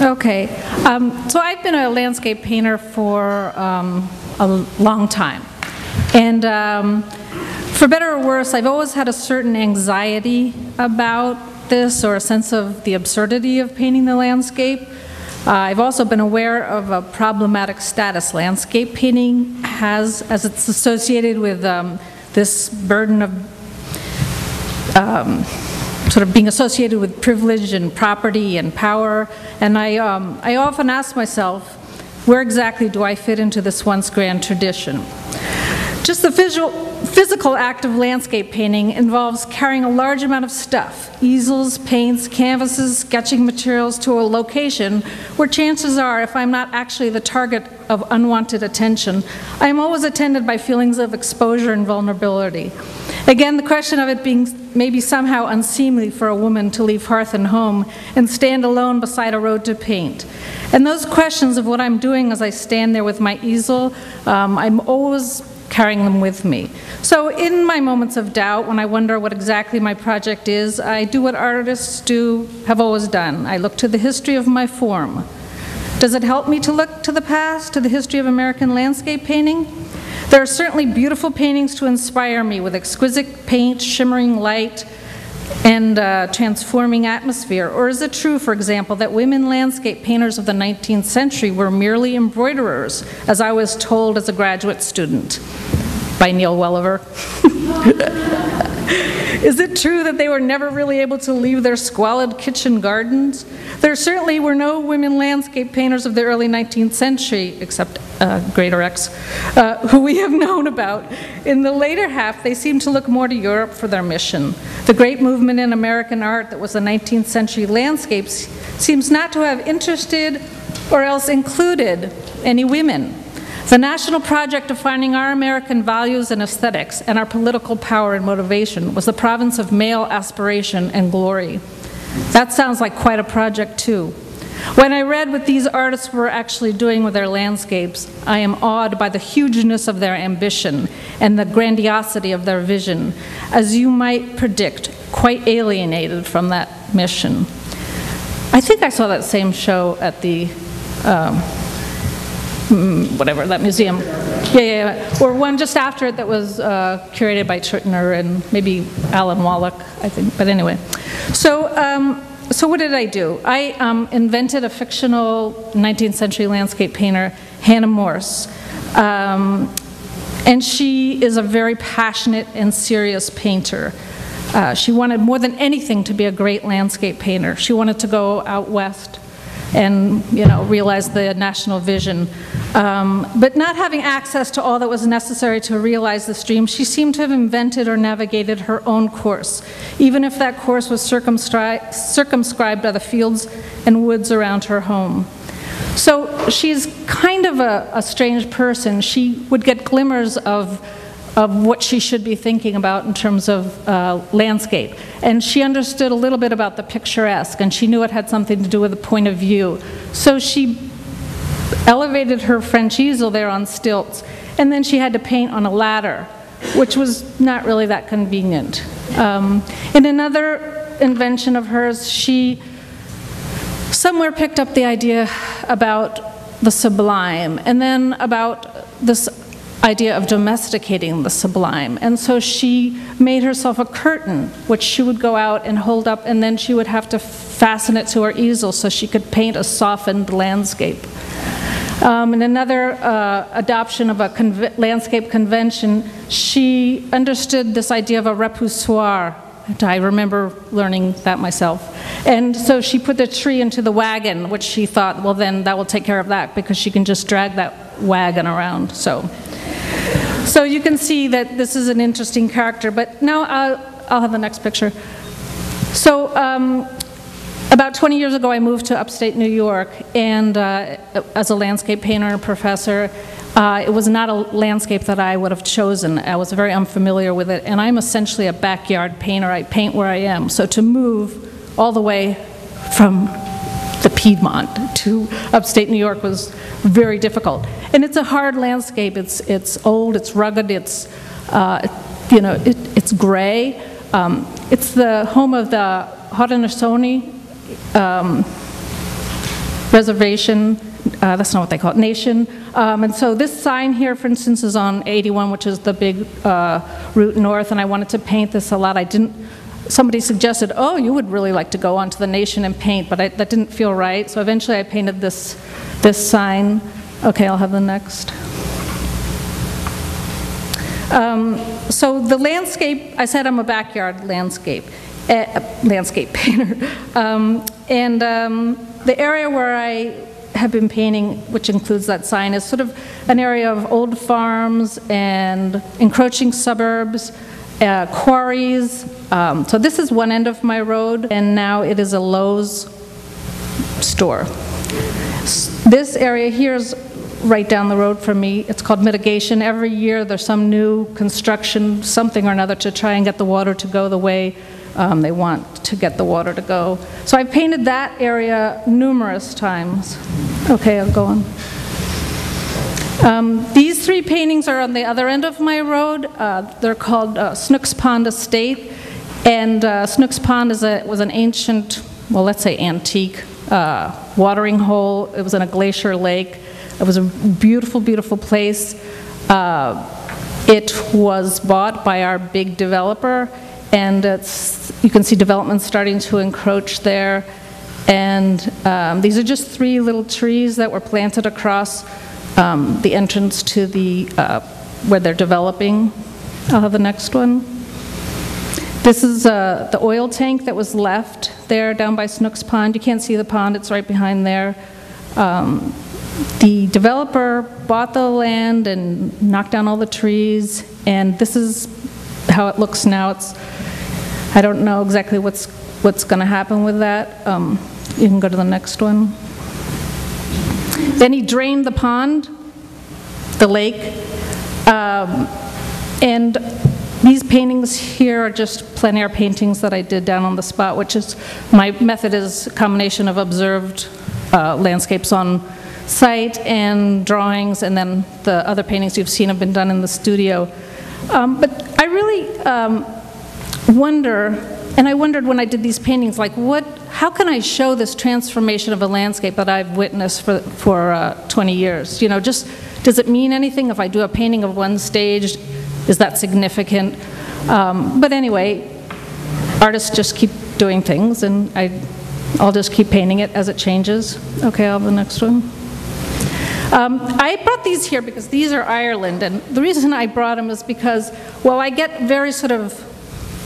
Okay, so I've been a landscape painter for a long time. And for better or worse, I've always had a certain anxiety about this, or a sense of the absurdity of painting the landscape. I've also been aware of a problematic status landscape painting has, as it's associated with this burden of sort of being associated with privilege and property and power. And I often ask myself, where exactly do I fit into this once grand tradition? Just the physical act of landscape painting involves carrying a large amount of stuff, easels, paints, canvases, sketching materials, to a location where chances are, if I'm not actually the target of unwanted attention, I am always attended by feelings of exposure and vulnerability. Again, the question of it being maybe somehow unseemly for a woman to leave hearth and home and stand alone beside a road to paint. And those questions of what I'm doing as I stand there with my easel, I'm always carrying them with me. So in my moments of doubt, when I wonder what exactly my project is, I do what artists have always done. I look to the history of my form. Does it help me to look to the past, to the history of American landscape painting? There are certainly beautiful paintings to inspire me, with exquisite paint, shimmering light, and transforming atmosphere. Or is it true, for example, that women landscape painters of the 19th century were merely embroiderers, as I was told as a graduate student by Neil Welliver? Is it true that they were never really able to leave their squalid kitchen gardens? There certainly were no women landscape painters of the early 19th century, except Greater X, who we have known about. In the later half, they seem to look more to Europe for their mission. The great movement in American art that was the 19th century landscapes seems not to have interested or else included any women. The national project defining our American values and aesthetics and our political power and motivation was the province of male aspiration and glory. That sounds like quite a project too. When I read what these artists were actually doing with their landscapes, I am awed by the hugeness of their ambition and the grandiosity of their vision, as you might predict, quite alienated from that mission. I think I saw that same show at the whatever, that museum. Yeah. Or one just after it that was curated by Turtner and maybe Alan Wallach, I think. But anyway. So what did I do? I invented a fictional 19th century landscape painter, Hannah Morse. And she is a very passionate and serious painter. She wanted more than anything to be a great landscape painter. She wanted to go out west and realize the national vision. But not having access to all that was necessary to realize this dream, she seemed to have invented or navigated her own course, even if that course was circumscribed by the fields and woods around her home. So she's kind of a strange person. She would get glimmers of what she should be thinking about in terms of landscape. And she understood a little bit about the picturesque, and she knew it had something to do with the point of view. So she elevated her French easel there on stilts, and then she had to paint on a ladder, which was not really that convenient. In another invention of hers, she somewhere picked up the idea about the sublime, and then about this idea of domesticating the sublime. And so she made herself a curtain, which she would go out and hold up, and then she would have to fasten it to her easel so she could paint a softened landscape. In another adoption of a landscape convention, she understood this idea of a repoussoir. I remember learning that myself. And so she put the tree into the wagon, which she thought, well, then that will take care of that, because she can just drag that wagon around. So you can see that this is an interesting character. But now I'll have the next picture. So about 20 years ago, I moved to upstate New York, and as a landscape painter and professor, it was not a landscape that I would have chosen. I was very unfamiliar with it, and I'm essentially a backyard painter. I paint where I am. So to move all the way from the Piedmont to upstate New York was very difficult. And it's a hard landscape. It's old, it's rugged, it's gray. It's the home of the Haudenosaunee reservation, that's not what they call it, nation. And so this sign here, for instance, is on 81, which is the big route north, and I wanted to paint this a lot. Somebody suggested, oh, you would really like to go onto the nation and paint, but that didn't feel right, so eventually I painted this sign. Okay, I'll have the next. So the landscape, I said I'm a backyard landscape painter. The area where I have been painting, which includes that sign, is sort of an area of old farms and encroaching suburbs, quarries. So this is one end of my road, and now it is a Lowe's store. This area here is right down the road from me. It's called mitigation. Every year there's some new construction, something or another, to try and get the water to go the way they want to get the water to go. So I've painted that area numerous times. Okay, I'll go on. These three paintings are on the other end of my road. They're called Snooks Pond Estate. And Snooks Pond was an ancient, well, let's say antique, watering hole. It was in a glacier lake. It was a beautiful, beautiful place. It was bought by our big developer, and you can see development starting to encroach there. And these are just 3 little trees that were planted across the entrance to where they're developing. I'll have the next one. This is the oil tank that was left there down by Snooks Pond. You can't see the pond, it's right behind there. The developer bought the land and knocked down all the trees, and this is how it looks now. I don't know exactly what's going to happen with that. You can go to the next one. Then he drained the pond, the lake, and these paintings here are just plein air paintings that I did down on the spot, which is, my method is a combination of observed landscapes on site and drawings, and then the other paintings you've seen have been done in the studio. But I really wonder, and I wondered when I did these paintings, like how can I show this transformation of a landscape that I've witnessed for 20 years? You know, just, does it mean anything if I do a painting of one stage? Is that significant? But anyway, artists just keep doing things, and I'll just keep painting it as it changes. Okay, I'll have the next one. I brought these here because these are Ireland, and the reason I brought them is because, well, I get very sort of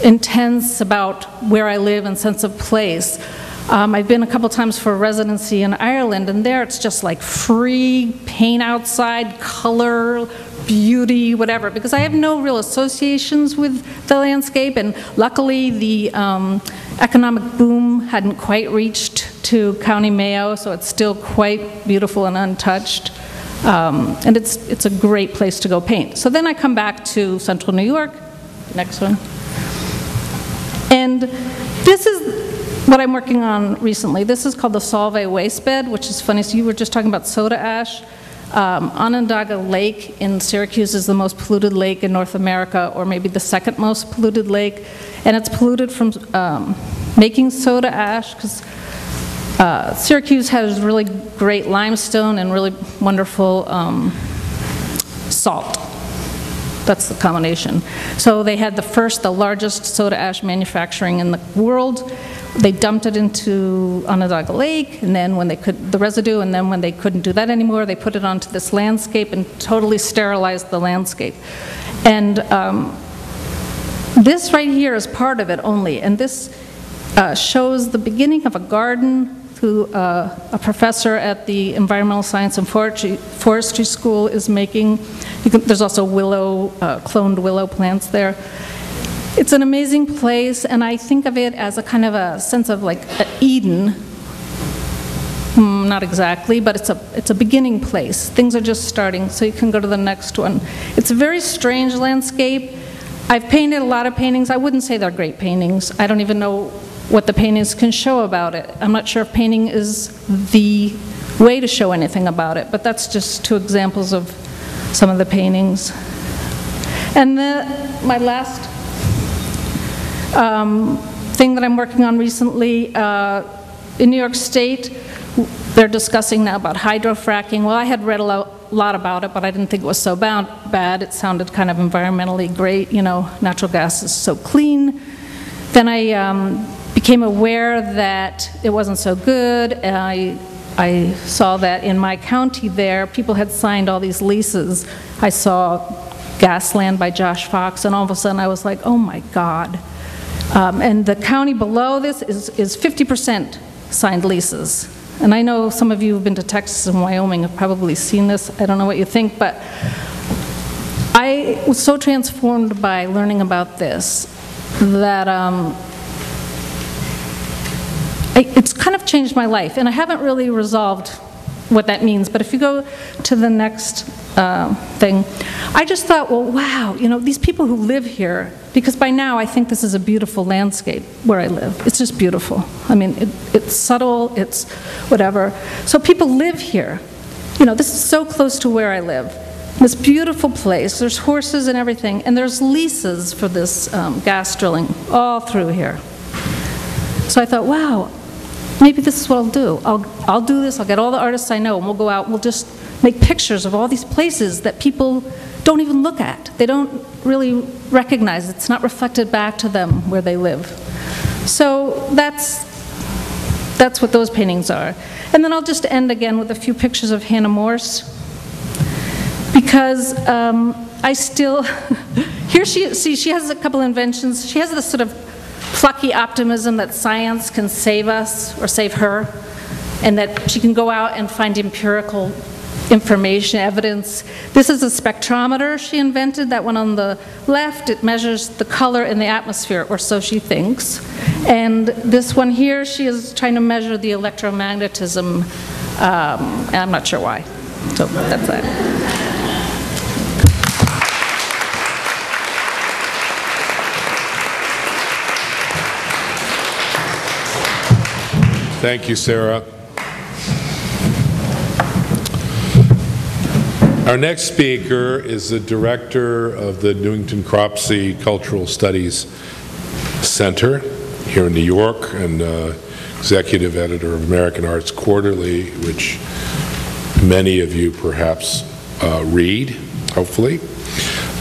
intense about where I live and sense of place. I've been a couple times for residency in Ireland, and there it's just like free, paint outside, color, beauty, whatever, because I have no real associations with the landscape, and luckily the economic boom hadn't quite reached to County Mayo, so it's still quite beautiful and untouched, and it's a great place to go paint. So then I come back to Central New York, next one, and this is what I'm working on recently. This is called the Solvay waste bed, which is funny. So you were just talking about soda ash. Onondaga Lake in Syracuse is the most polluted lake in North America, or maybe the second most polluted lake, and it's polluted from making soda ash, because Syracuse has really great limestone and really wonderful salt. That's the combination. So they had the largest soda ash manufacturing in the world. They dumped it into Onondaga Lake, and then when they the residue, and then when they couldn't do that anymore, they put it onto this landscape and totally sterilized the landscape. And this right here is part of it only, and this shows the beginning of a garden who a professor at the Environmental Science and Forestry School is making. There's also cloned willow plants there. It's an amazing place, and I think of it as a kind of a sense of like Eden. Not exactly, but it's a beginning place. Things are just starting, so you can go to the next one. It's a very strange landscape. I've painted a lot of paintings. I wouldn't say they're great paintings. I don't even know what the paintings can show about it. I'm not sure if painting is the way to show anything about it, but that's just 2 examples of some of the paintings. And my last thing that I'm working on recently, in New York State, they're discussing now about hydrofracking. Well, I had read a lot about it, but I didn't think it was so bad. It sounded kind of environmentally great, you know, natural gas is so clean. Then I became aware that it wasn't so good, and I saw that in my county there, people had signed all these leases. I saw Gasland by Josh Fox, and all of a sudden I was like, oh my God. And the county below this is 50% signed leases. And I know some of you who've been to Texas and Wyoming have probably seen this. I don't know what you think, but I was so transformed by learning about this that it's kind of changed my life. And I haven't really resolved what that means, but if you go to the next thing, I just thought, well, wow, you know, these people who live here, because by now I think this is a beautiful landscape where I live. It's just beautiful. I mean, it's subtle, it's whatever. So people live here. You know, this is so close to where I live. This beautiful place, there's horses and everything, and there's leases for this gas drilling all through here. So I thought, wow, maybe this is what I'll do. I'll do this, I'll get all the artists I know, and we'll go out and we'll just make pictures of all these places that people don't even look at. They don't really recognize. It's not reflected back to them where they live. So that's what those paintings are. And then I'll just end again with a few pictures of Hannah Morse, because I still, here she has a couple inventions. She has this sort of plucky optimism that science can save us or save her, and that she can go out and find empirical information, evidence. This is a spectrometer she invented, that one on the left. It measures the color in the atmosphere, or so she thinks. And this one here, she is trying to measure the electromagnetism, and I'm not sure why. So that's that. Thank you, Sarah. Our next speaker is the director of the Newington-Cropsey Cultural Studies Center here in New York, and executive editor of American Arts Quarterly, which many of you perhaps read, hopefully.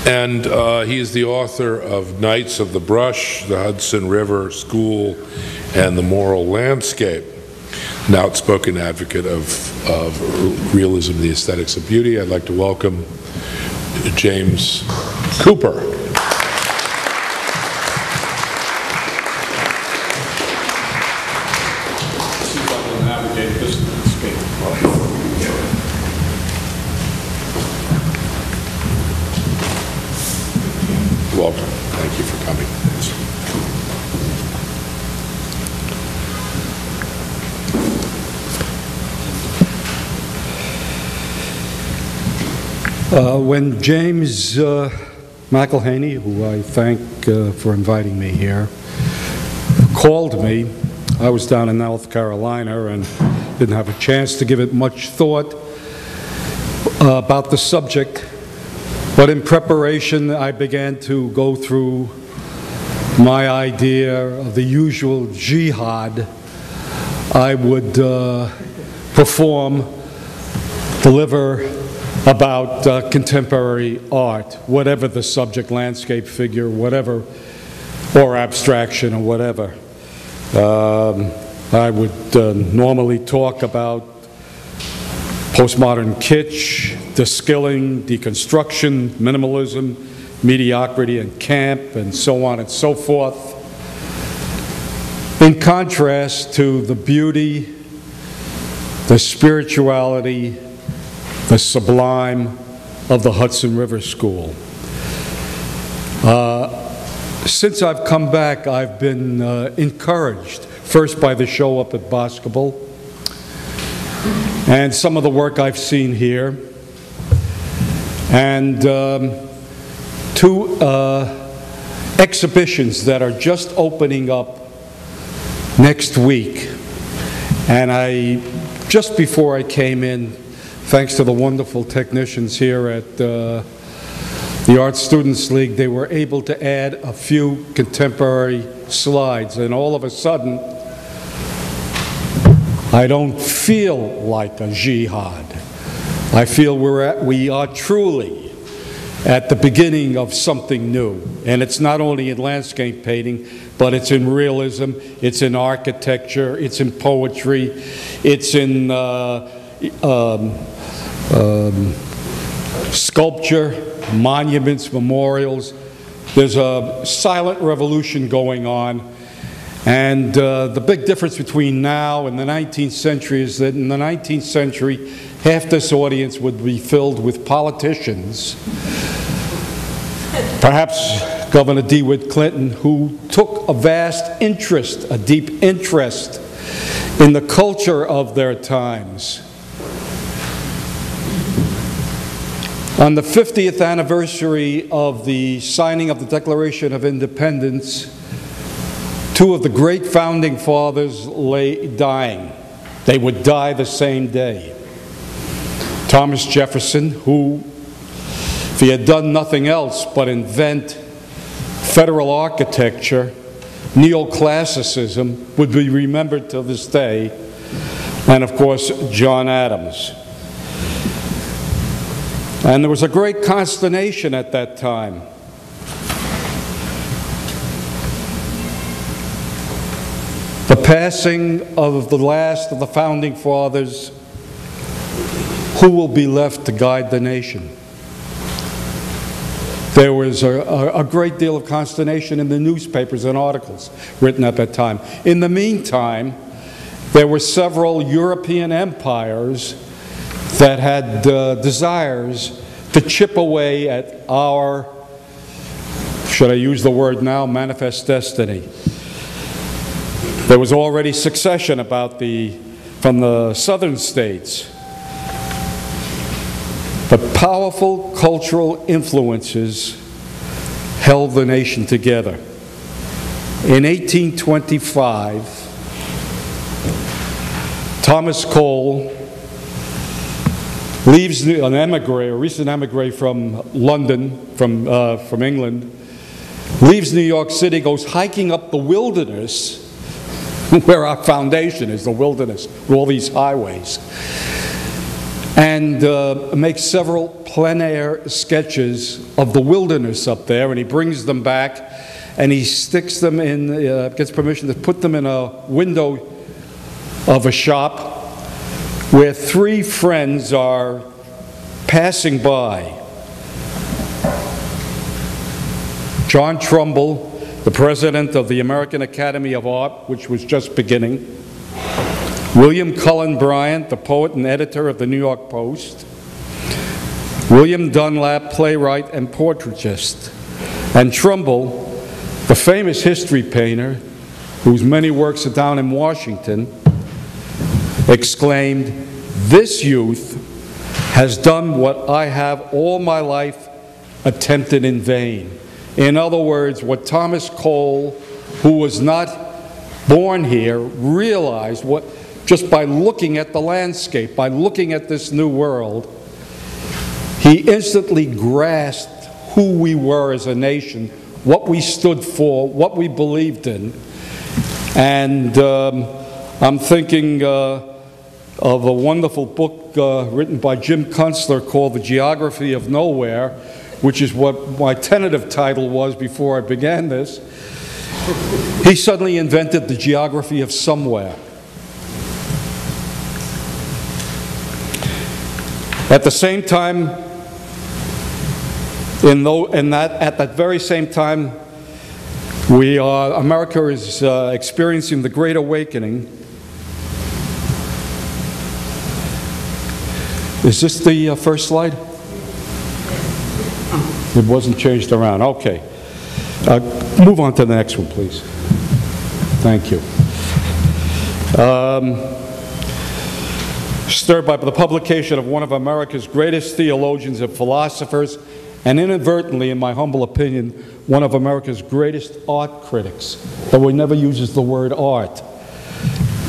And he is the author of Knights of the Brush, the Hudson River School, and the Moral Landscape. An outspoken advocate of realism, the aesthetics of beauty. I'd like to welcome James Cooper. See if I can navigate this landscape. Welcome. Thank you for coming. When James McElhinney, who I thank for inviting me here, called me, I was down in North Carolina and didn't have a chance to give it much thought about the subject, but in preparation I began to go through my idea of the usual jihad I would perform, deliver about contemporary art, whatever the subject, landscape, figure, whatever, or abstraction or whatever. I would normally talk about postmodern kitsch, deskilling, deconstruction, minimalism, mediocrity and camp, and so on and so forth. In contrast to the beauty, the spirituality, the sublime of the Hudson River School. Since I've come back, I've been encouraged, first by the show up at Boscobel, and some of the work I've seen here, and two exhibitions that are just opening up next week. And just before I came in, thanks to the wonderful technicians here at the Art Students League, they were able to add a few contemporary slides, and all of a sudden I don't feel like a jihad. I feel we are truly at the beginning of something new. And it's not only in landscape painting, but it's in realism, it's in architecture, it's in poetry, it's in sculpture, monuments, memorials. There's a silent revolution going on. And the big difference between now and the 19th century is that in the 19th century, half this audience would be filled with politicians, perhaps Governor DeWitt Clinton, who took a vast interest, a deep interest in the culture of their times. On the 50th anniversary of the signing of the Declaration of Independence, two of the great founding fathers lay dying. They would die the same day. Thomas Jefferson, who, if he had done nothing else but invent federal architecture, neoclassicism, would be remembered to this day, and of course, John Adams. And there was a great consternation at that time. The passing of the last of the founding fathers, who will be left to guide the nation? There was a great deal of consternation in the newspapers and articles written at that time. In the meantime, there were several European empires that had desires to chip away at our, should I use the word now, manifest destiny. There was already succession from the southern states. But powerful cultural influences held the nation together. In 1825, Thomas Cole leaves an emigre, a recent emigre from London, from England, leaves New York City, goes hiking up the wilderness, where our foundation is, the wilderness, with all these highways, and makes several plein air sketches of the wilderness up there, and he brings them back, and he sticks them in, gets permission to put them in a window of a shop where three friends are passing by. John Trumbull, the president of the American Academy of Art, which was just beginning; William Cullen Bryant, the poet and editor of the New York Post; William Dunlap, playwright and portraitist; and Trumbull, the famous history painter, whose many works are down in Washington, exclaimed, "This youth has done what I have all my life attempted in vain." In other words, what Thomas Cole, who was not born here, realized just by looking at the landscape, by looking at this new world, he instantly grasped who we were as a nation, what we stood for, what we believed in. And I'm thinking of a wonderful book written by Jim Kunstler called The Geography of Nowhere, which is what my tentative title was before I began this. He suddenly invented the geography of somewhere. At the same time, at that very same time, America is experiencing the Great Awakening. Is this the first slide? It wasn't changed around. Okay. Move on to the next one, please. Thank you. Stirred by the publication of one of America's greatest theologians and philosophers, and inadvertently, in my humble opinion, one of America's greatest art critics, though he never uses the word art.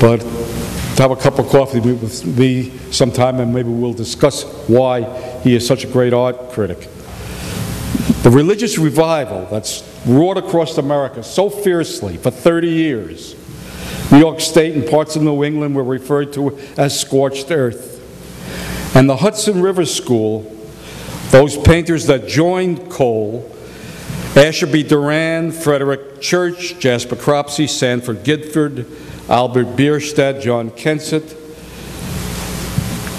But to have a cup of coffee with me sometime, and maybe we'll discuss why he is such a great art critic. The religious revival that's roared across America so fiercely for 30 years New York State and parts of New England were referred to as scorched earth. And the Hudson River School, those painters that joined Cole, Asher B. Durand, Frederick Church, Jasper Cropsey, Sanford Gifford, Albert Bierstadt, John Kensett,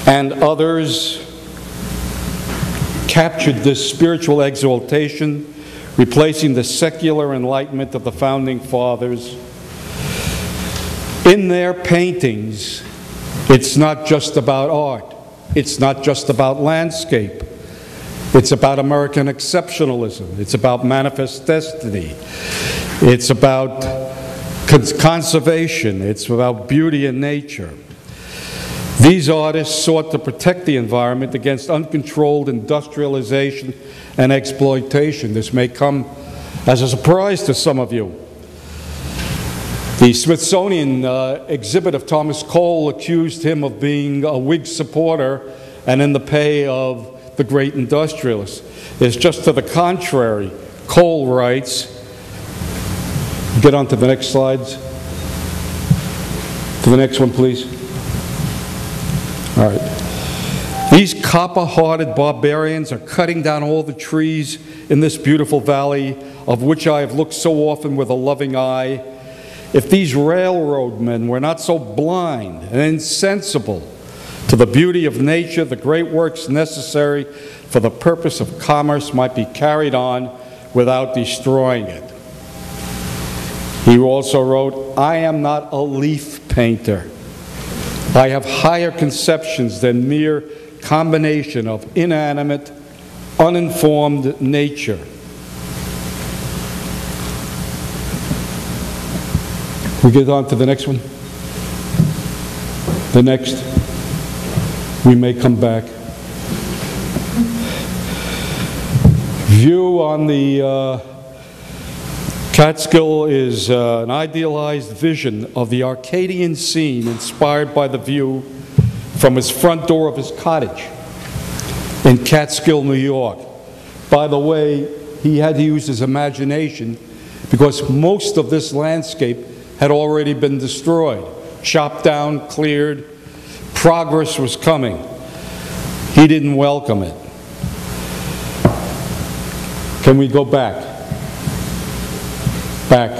and others captured this spiritual exaltation, replacing the secular enlightenment of the founding fathers. In their paintings, it's not just about art. It's not just about landscape. It's about American exceptionalism. It's about manifest destiny. It's about conservation. It's about beauty in nature. These artists sought to protect the environment against uncontrolled industrialization and exploitation. This may come as a surprise to some of you. The Smithsonian exhibit of Thomas Cole accused him of being a Whig supporter and in the pay of the great industrialists. It's just to the contrary. Cole writes, get on to the next slides. To the next one, please. All right. These copper-hearted barbarians are cutting down all the trees in this beautiful valley, of which I have looked so often with a loving eye. If these railroad men were not so blind and insensible to the beauty of nature, the great works necessary for the purpose of commerce might be carried on without destroying it. He also wrote, I am not a leaf painter. I have higher conceptions than mere combination of inanimate, uninformed nature. We get on to the next one. The next. We may come back. View on the Catskill is an idealized vision of the Arcadian scene inspired by the view from his front door of his cottage in Catskill, New York. By the way, he had to use his imagination because most of this landscape had already been destroyed, chopped down, cleared. Progress was coming. He didn't welcome it. Can we go back? Back.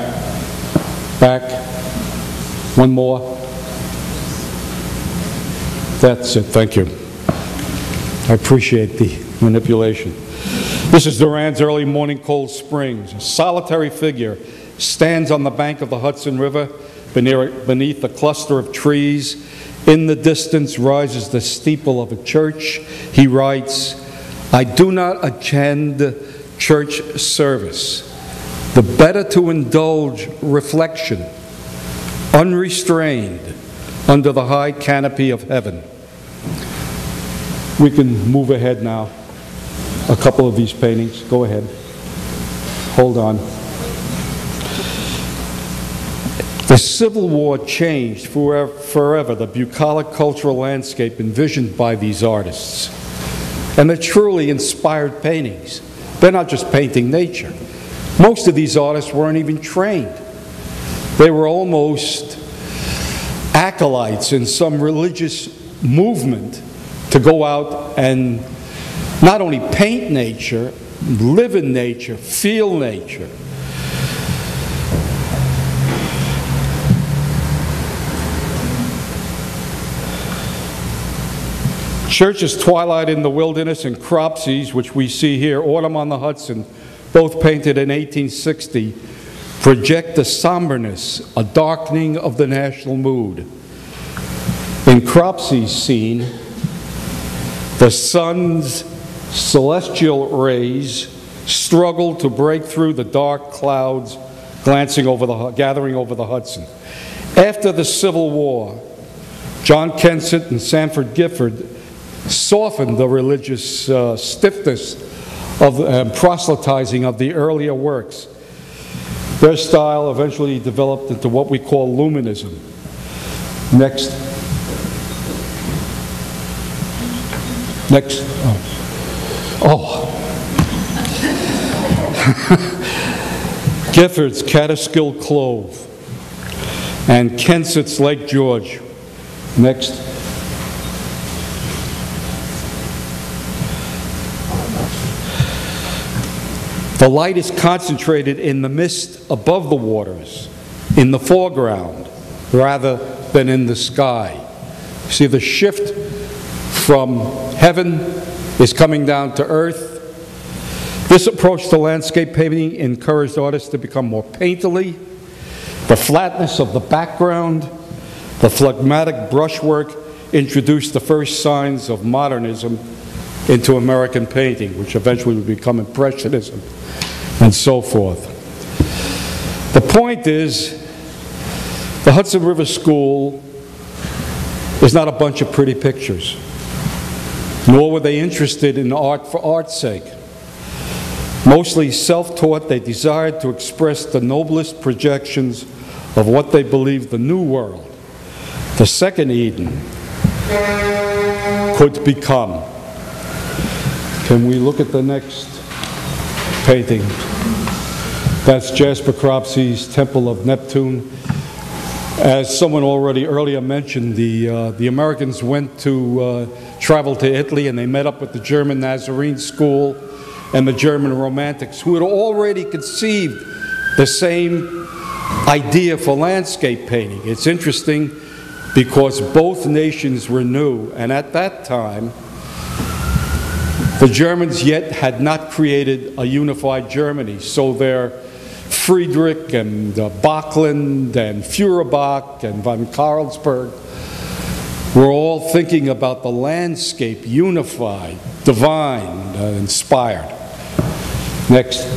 Back. One more. That's it. Thank you. I appreciate the manipulation. This is Durand's early morning Cold Springs. A solitary figure stands on the bank of the Hudson River beneath a cluster of trees. In the distance rises the steeple of a church. He writes, I do not attend church service, the better to indulge reflection, unrestrained, under the high canopy of heaven. We can move ahead now. A couple of these paintings. Go ahead. Hold on. The Civil War changed forever the bucolic cultural landscape envisioned by these artists. And they're truly inspired paintings. They're not just painting nature. Most of these artists weren't even trained. They were almost acolytes in some religious movement to go out and not only paint nature, live in nature, feel nature. Church's Twilight in the Wilderness and Cropsey's, which we see here, Autumn on the Hudson, both painted in 1860, project the somberness, a darkening of the national mood. In Cropsey's scene, the sun's celestial rays struggle to break through the dark clouds gathering over the Hudson. After the Civil War, John Kensett and Sanford Gifford softened the religious stiffness of proselytizing of the earlier works. Their style eventually developed into what we call luminism. Next. Next. Oh. Gifford's Catskill Clove. and Kenseth's Lake George. Next. The light is concentrated in the mist above the waters, in the foreground, rather than in the sky. See, the shift from heaven is coming down to earth. This approach to landscape painting encouraged artists to become more painterly. The flatness of the background, the phlegmatic brushwork introduced the first signs of modernism into American painting, which eventually would become Impressionism and so forth. The point is, the Hudson River School is not a bunch of pretty pictures, nor were they interested in art for art's sake. Mostly self-taught, they desired to express the noblest projections of what they believed the new world, the second Eden, could become. Can we look at the next painting? That's Jasper Cropsey's Temple of Neptune. As someone already earlier mentioned, the Americans went to travel to Italy, and they met up with the German Nazarene school and the German Romantics, who had already conceived the same idea for landscape painting. It's interesting because both nations were new, and at that time, the Germans yet had not created a unified Germany, so their Friedrich and Bachland and Feuerbach and von Carlsberg were all thinking about the landscape, unified, divine, inspired. Next.